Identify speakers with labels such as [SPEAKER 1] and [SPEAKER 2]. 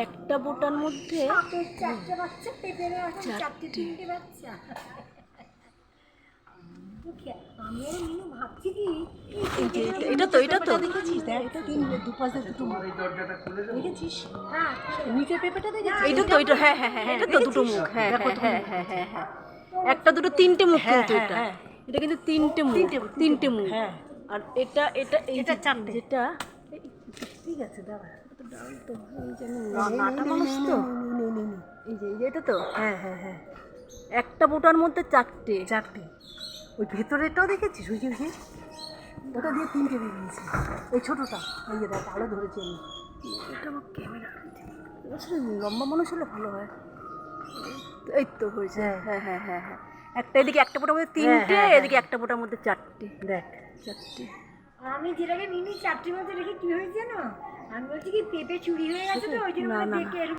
[SPEAKER 1] একটা বোটার মধ্যে
[SPEAKER 2] চারটে বাচ্চা, পেঁপের এখন চারটে তিনটে বাচ্চা। আমিও মিনু ভাবছি কি
[SPEAKER 1] এটা তো
[SPEAKER 2] দেখেছিস, দেখ দুপাশে দুটো দেখেছিস? হ্যাঁ, নিচের পেঁপেটা দেখেছিস?
[SPEAKER 1] এটা হ্যাঁ হ্যাঁ হ্যাঁ এটা তো দুটো মুখ। হ্যাঁ হ্যাঁ হ্যাঁ হ্যাঁ হ্যাঁ একটা দুটো তিনটে মুখ কিন্তু এটা এটা কিন্তু তিনটে মুখ, তিনটে মুখ। আর এটা এটা
[SPEAKER 2] এটা চারটে।
[SPEAKER 1] যেটা ঠিক আছে দাঁড়া, ডাল তো এই যে নাটা মানুষ তো, এই যে এটা তো
[SPEAKER 2] হ্যাঁ হ্যাঁ হ্যাঁ,
[SPEAKER 1] একটা বোটার মধ্যে চারটে।
[SPEAKER 2] চারটে। ওই ভেতরেরটাও দেখেছিস? ওই যে ওটা দিয়ে তিনটে বেরিয়েছে। ওই ছোটোটা, এই যে দেখ আলো ধরেছে।
[SPEAKER 1] এটা আমার ক্যামেরা আসলে লম্বা মানুষ হলে ভালো হয়। এই তো হয়েছে। হ্যাঁ হ্যাঁ হ্যাঁ হ্যাঁ একটা এদিকে একটা বোটার মধ্যে তিনটে, এদিকে একটা বোটার মধ্যে চারটে।
[SPEAKER 2] দেখ
[SPEAKER 1] চারটে।
[SPEAKER 2] আমি যেটাকে মিনি চারটির মধ্যে রেখে কি হয়েছে জানো? আমি বলছি কি পেঁপে চুরি হয়ে গেছে তো, ওই জন্য
[SPEAKER 1] না, না,
[SPEAKER 2] দেখে